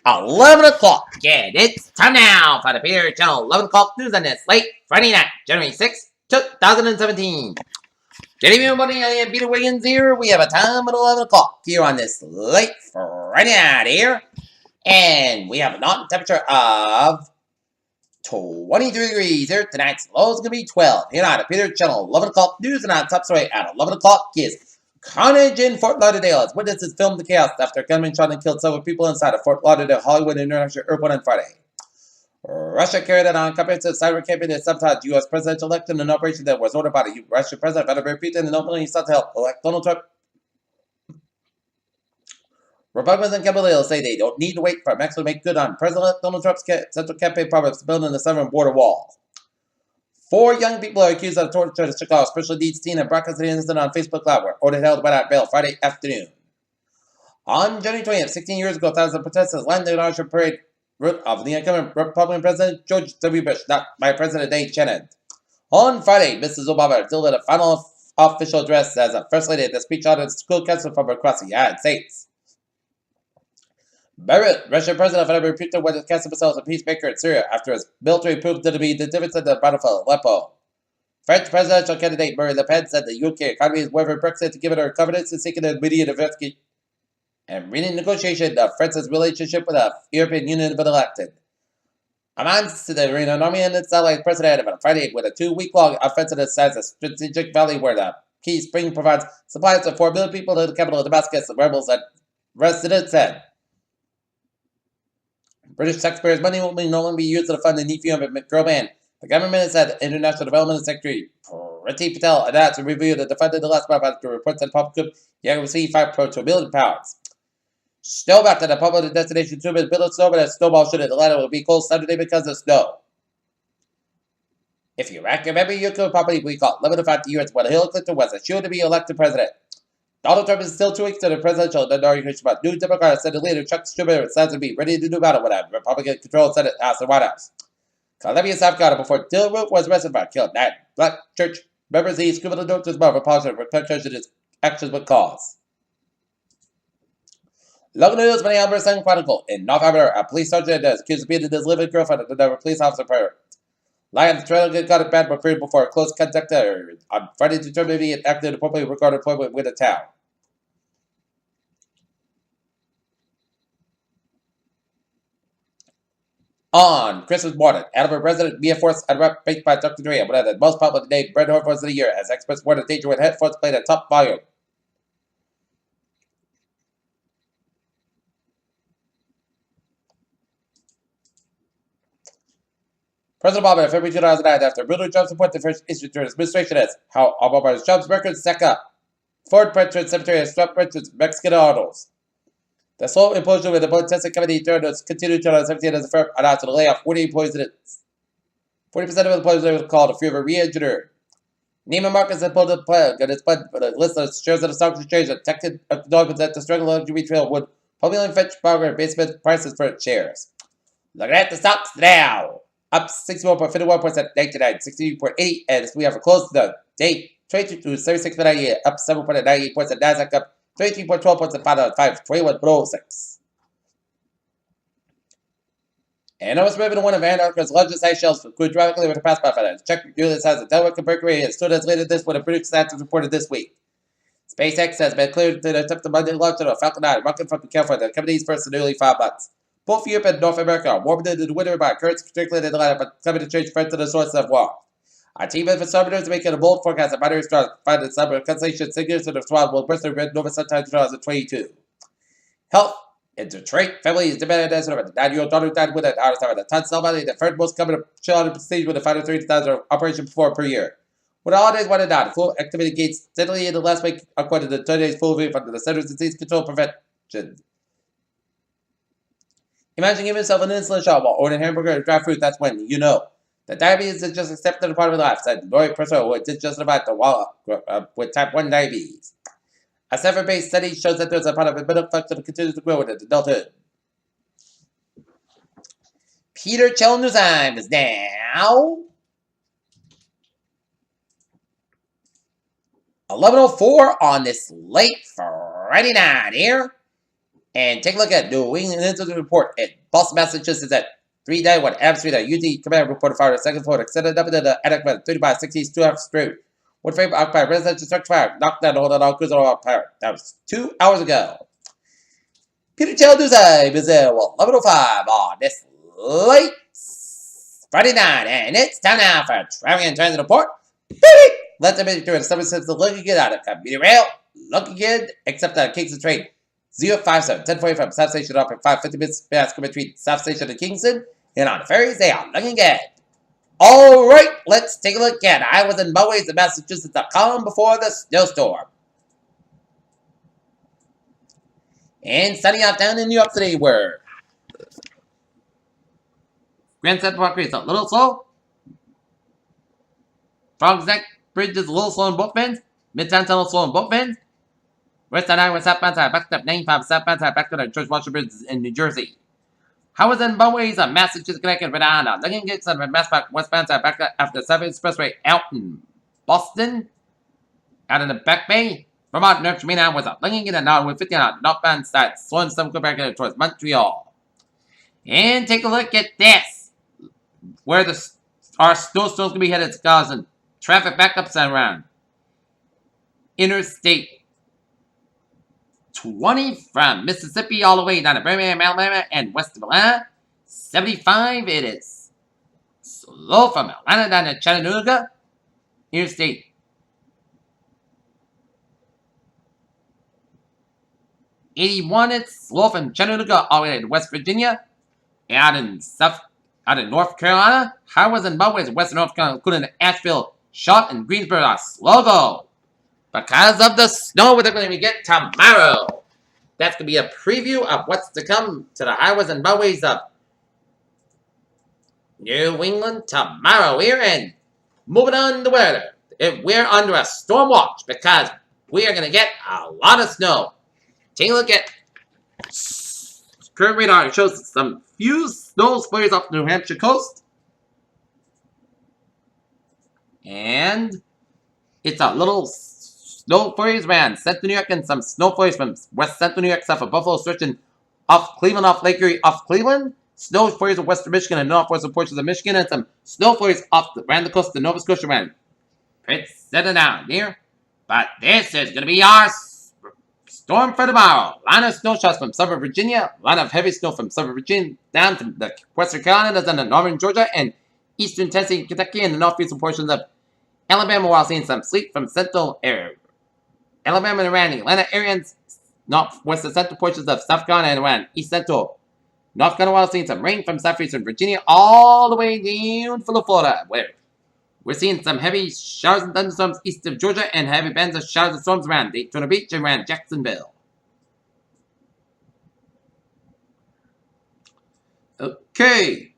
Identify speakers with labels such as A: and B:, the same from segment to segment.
A: 11 o'clock. Yeah, it's time now for the Peter Channel 11 o'clock news on this late Friday night, January 6th, 2017. Good evening, everybody. I am Peter Wiggins here. We have a time at 11 o'clock here on this late Friday night here. And we have a non temperature of 23 degrees here. Tonight's low is going to be 12. Here on the Peter Channel 11 o'clock news, and on top story at 11 o'clock is carnage in Fort Lauderdale as witnesses filmed the chaos after gunmen shot and killed several people inside of Fort Lauderdale Hollywood International Airport on Friday. Russia carried out on comprehensive cyber campaign to sabotage U.S. presidential election, an operation that was ordered by the Russian President Vladimir Putin and openly sought to help elect Donald Trump. Republicans in Capitol Hill say they don't need to wait for Mexico to make good on President Donald Trump's central campaign promise of building the southern border wall. 4 young people are accused of torture at a Chicago special needs teen and broadcasted the incident on Facebook Live, were ordered held without bail Friday afternoon. On January 20th, 16 years ago, thousands of protesters lined the inaugural parade route of the incoming Republican President George W. Bush, not by President Day Shannon. On Friday, Mrs. Obama delivered a final official address as a First Lady at the speech out of the school council from across the United States. Russian President Vladimir Putin was cast himself as a peacemaker in Syria after his military proved to be the difference at the battlefield of Aleppo. French presidential candidate Marine Le Pen said the UK economy is wavering Brexit to give it her confidence in seeking an immediate investigation and renegotiation of France's relationship with the European Union if elected. Hamas to the Iranian army and its allies president on Friday with a 2-week-long offensive inside the strategic valley where the key spring provides supplies to 4 million people in the capital of Damascus, the rebels and residents said. British taxpayers' money will no longer be used to fund the Nephium and McGroban. The government has said International Development Secretary Priti Patel announced a review that defended the last month after reports that public could receive £5.2 million. Snowback at the public destination 2 minutes built snowman as snowball should in Atlanta will be cold Saturday because of snow. If you remember your property we caught 11 to 5 years when Hillary Clinton was assured to be elected president. Donald Trump is still 2 weeks to the presidential inauguration, but new Democrat Senate leader Chuck Schumer says to be ready to do battle with a Republican-controlled Senate House and White House. Columbia, South Carolina, before Dylan Root was arrested for killing 9 black church members, he scribbled a note to his mother apologizing for perpetration his actions would cause. Local News, Minneapolis Sun Chronicle. In North Africa, a police sergeant is accused of beating his living girlfriend at another police officer prior. Lyons trailer got a bad period before a close contact on Friday determined to be acted appropriately regarding employment with the town. On Christmas morning, Alabama President Mia Force unwrapped baked by Dr. Dre, one of the most popular named bread hormones of the year, as experts warned of danger when headphones played at top volume. President Obama in February 2009, after brutal job support the first issue during his administration, as how Obama's jobs records stack up. Ford Veterans Cemetery has Trump Veterans Mexican autos. The slow implosion with the blood testing committee turned its continued 2017 as the firm announced to lay off 40 employees in it. 40% of the employees were called a few of a re-engineer. Neiman Marcus had pulled the plug on its bud for the list of shares of the stock exchange and detected acknowledgement that the struggle of retail would probably fetch stronger basement prices for its shares. Looking at the stocks now. Up 61.51% day to night, 60.80, and we have a close the day. 22 to 36.98, up 7.98 points, and Nasdaq up 23.12 points, and 5.21.06. And almost moving to one of Antarctica's largest ice shelves grew dramatically over the past 5 minutes. Czech units has a Delaware Mercury and stood as late as this when a British scientist reported this week. SpaceX has been cleared to attempt the Monday launch of a Falcon 9 rocket from California, the company's first in nearly 5 months. Both Europe and North America are warmed into the winter by currents, particularly in Atlanta, but coming to change friends to the source of warmth. Our team of astronomers making a bold forecast of binary stars find the summer constellation signatures in the swan will burst the red Nova sometime in 2022. Health in Detroit, family is demanded as of the 9-year-old daughter died with an hour's time at the ton cell body, the third most common chill on the stage with a final 30,000 operation performed per year. With the holidays winding down, flu activity gains steadily in the last week, according to the 30 days full review from the Centers of Disease Control Prevention. Imagine giving yourself an insulin shot while ordering a hamburger and dry fruit. That's when you know that diabetes is just a step to the part of life, said Lori Purcell, who did just about the wall with type 1 diabetes. A Stanford-based study shows that there's a part of the middle function that continues to grow in adulthood. Peter Channel News Time is now 11:04 on this late Friday night here. And take a look at New England Incident Report in Boston, Massachusetts at 391 Adams Street. UT Command reported fire on the second floor. Extended up into the attic by 35 60s, 2 hours through. One frame occupied residential structure fire. Knocked down the whole all cruiser all power. That was 2 hours ago. Peter Chell Tuesday, Brazil, 11:05 on this late Friday night. And it's time now for Traveling and Transit Report. Let them in through the 7 looking good out of commuter rail. Looking good, except that Kingston train 057 1040 from South Station up in 550 minutes past between South Station and Kingston. And on the ferries, they are looking good. Alright, let's take a look at highways and motorways in Massachusetts.com before the snowstorm. And sunny out down in New York City, where Grand Central Parkway is a little slow. Frog's Neck Bridge is a little slow in both ends. Midtown Tunnel slow in both ends. West Side Highway southbound side back up 95 southbound side back to the George Washington Bridge in New Jersey. Highways and motorways on Massachusetts, Connecticut, Rhode Island. Looking good on the Mass Park westbound side back after the 7th Expressway out in Boston. Out in the Back Bay. Vermont, North Carolina was up. Looking good at Norwood 50 on the northbound side. Slowing some go back towards Montreal. And take a look at this. Where our snowstorms going to be headed, causing traffic backups around Interstate 20 from Mississippi all the way down to Birmingham, Alabama, and west of Atlanta. 75, it is slow from Atlanta down to Chattanooga. Interstate 81, it's slow from Chattanooga all the way to West Virginia. Out in North Carolina, highways and motorways in western North Carolina, including Asheville, Charlotte, and Greensboro, are slow go because of the snow we're going to get tomorrow. That's going to be a preview of what's to come to the highways and motorways of New England tomorrow here. And moving on to weather, we're under a storm watch because we are going to get a lot of snow. Take a look at current radar. It shows some few snow flurries off the New Hampshire coast. And it's a little snow flurries around Central New York and some snow flurries from West Central New York, south of Buffalo, stretching off Cleveland, off Lake Erie, off Cleveland. Snow flurries of western Michigan and northwestern portions of Michigan, and some snow flurries around the coast of Nova Scotia around Prince Settle down here. But this is going to be our storm for tomorrow. Line of snow showers from southern Virginia. Line of heavy snow from southern Virginia down to the western Carolinas and the northern Georgia and eastern Tennessee and Kentucky and the northeastern portions of Alabama, while seeing some sleet from central Alabama and around the Atlanta area and northwest and central portions of South Carolina and around east central North Carolina, while seeing some rain from southeastern Virginia all the way down to Florida, where we're seeing some heavy showers and thunderstorms east of Georgia and heavy bands of showers and storms around Daytona Beach and around Jacksonville. Okay,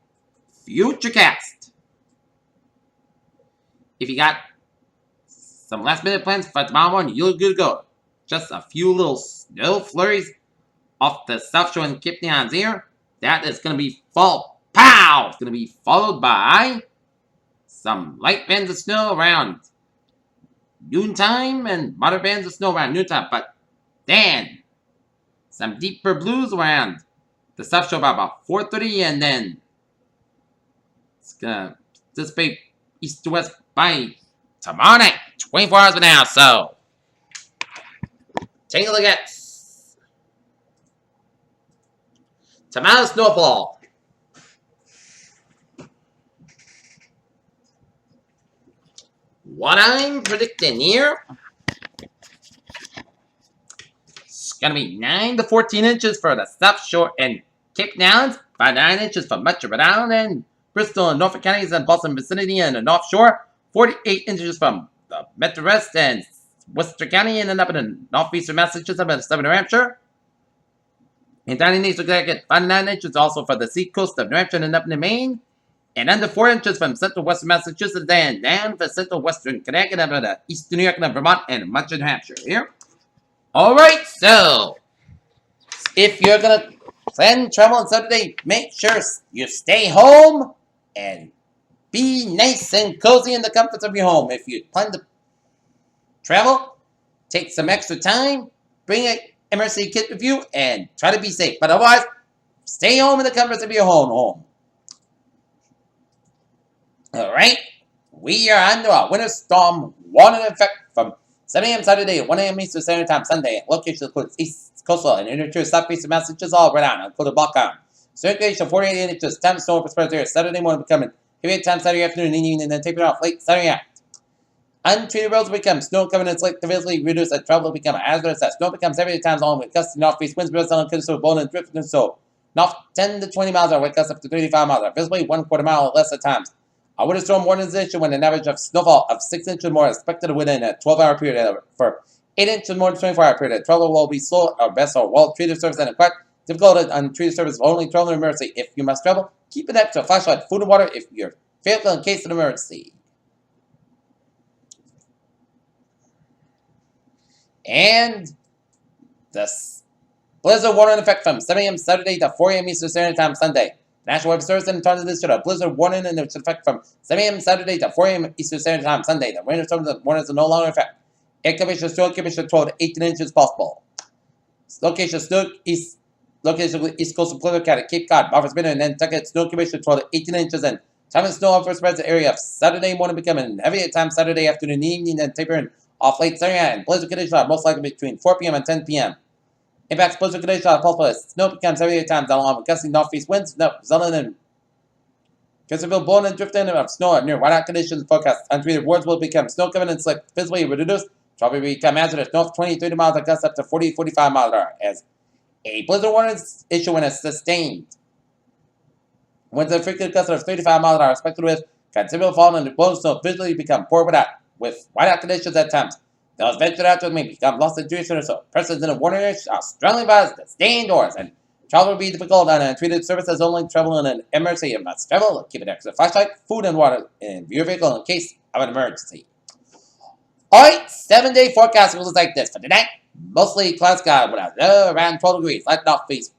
A: Futurecast. If you got some last minute plans for tomorrow morning, you're good to go. Just a few little snow flurries off the South Shore and Cape Neons here. That is going to be pow! It's going to be followed by some light bands of snow around noontime and moderate bands of snow around noontime. But then some deeper blues around the South Shore by about 4:30, and then it's going to dissipate east to west by tomorrow night, 24 hours from now. So take a look at tomorrow's snowfall. What I'm predicting here, it's going to be 9 to 14 inches for the South Shore and Cape Nowlands, by 9 inches for much of Rhode Island and Bristol and Norfolk counties and Boston vicinity and the North Shore, 48 inches from the Metro West and Worcester County, and then up in the northeastern Massachusetts and southern New Hampshire. And down in eastern Connecticut, 59 inches also for the seacoast of New Hampshire and up in Maine. And under 4 inches from central western Massachusetts and down for central western Connecticut, up to eastern New York and Vermont and much of New Hampshire here. Alright, so if you're going to plan travel on Saturday, make sure you stay home and be nice and cozy in the comforts of your home. If you plan to travel, take some extra time, bring emergency kit with you and try to be safe. But otherwise, stay home in the comforts of your home. Alright, we are under a winter storm warning effect from 7 a.m. Saturday to 1 a.m. Eastern Standard Time Sunday. Location includes East Coastal and Interior Southeastern Massachusetts all right on, including block down. Circulation 48 inches, time snow for spread there. Saturday morning becoming heavy time Saturday afternoon and evening, and then tapering off late Saturday night. Untreated roads become snow covenants like severely reduced and travel become hazardous as snow becomes heavy times long with gusts and northeast winds blowing on considerable bone and drift and so. North 10 to 20 miles an hour with gusts up to 35 miles an hour, visibly 1/4 mile or less at times. A winter storm warning is issued when an average of snowfall of 6 inches or more is expected within a 12-hour period. For 8 inches more than 24-hour period, travel will be slow or best or well-treated service and required. Difficult untreated service will only travel in emergency. If you must travel, keep an extra flashlight, food, and water if your vehicle in case of emergency. And the blizzard warning in effect from 7 a.m. Saturday to 4 a.m. Eastern Standard Time Sunday. National Weather Service and Tornado issued a blizzard warning in effect from 7 a.m. Saturday to 4 a.m. Eastern Standard Time Sunday. The rain storms warnings are no longer in effect. Excavation snow accumulation 12 to 18 inches possible. Location snow east. Location east coast of Plymouth County, Cape Cod, Buffers Bay, and Nantucket. Snow accumulation 12 to 18 inches and time of snow over spreads the area of Saturday morning becoming heavy at times Saturday afternoon and evening and tapering off late Saturday night. And blizzard conditions are most likely between 4 p.m. and 10 p.m. Impacts blizzard conditions are possible as snow becomes heavy at times along with gusty northeast winds, resulting in considerable blowing and drifting of snow near whiteout conditions forecast. Untreated roads will become snow covered and slick, visibly reduced. Travel will become hazardous north 20-30 miles and gusts up to 40-45 miles an hour as a blizzard warning is issued when it's sustained. Winds and frequent gusts of 35 miles an hour expected with considerable falling and blown snow visually become poor with whiteout conditions at times. Those ventured outdoors may become lost in duration or so. Persons in a warning area are strongly advised to stay indoors and travel will be difficult on untreated services only travel in an emergency. You must travel, keep an extra flashlight, food, and water in your vehicle in case of an emergency. Alright, 7-day forecast looks like this for tonight. Mostly cloud sky with a around 12 degrees, light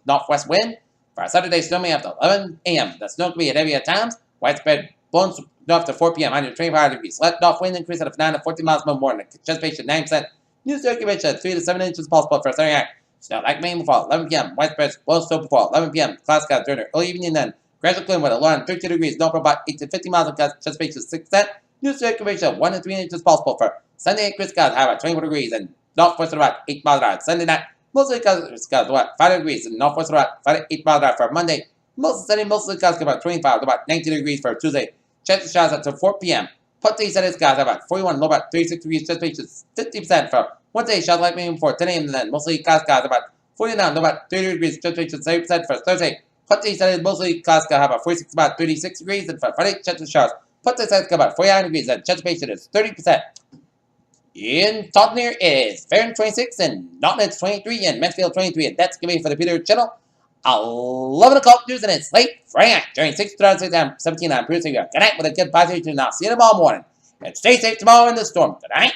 A: northwest wind. For Saturday, snowing after 11 a.m. The snow can be at heavy at times. Widespread blowing north to 4 p.m. 125 degrees. Light north wind increase of 9 to 14 miles per morning. Anticipation 9%. New circulation 3 to 7 inches possible for Saturday night. Snow like rain before 11 p.m. Widespread blow snow before 11 p.m. Cloud sky during the early evening then. Gradual clearing with a low on 32 degrees. North for about 8 to 50 miles. Anticipation 6%. New circulation 1 to 3 inches possible for Sunday and Chris skies high about 24 degrees and northwest about 8 miles an hour. Sunday night, mostly skies about 5 degrees and northwest about 5 to 8 miles an hour for Monday. Mostly skies about 25 to about 19 degrees for Tuesday. Chance of showers up to 4 p.m. Partly sunny skies about 41, low about 36 degrees. Anticipation 50% for Wednesday. Showers likely before 10 a.m. and then mostly skies about 49, low about 30 degrees. Anticipation 70% for Thursday. Partly sunny, mostly skies about 46, about 36 degrees. And for Friday, chance of showers. Partly sunny skies about 49 degrees and anticipation is 30%. In Taunton here is Farron 26 and Norton it's 23 and Medfield 23 and that's going to be for the Peter channel. 11 o'clock news and it's late Friday night during 6 to 17 I'm producing you. Good night with a good positive and I'll see you tomorrow morning. And stay safe tomorrow in the storm. Good night.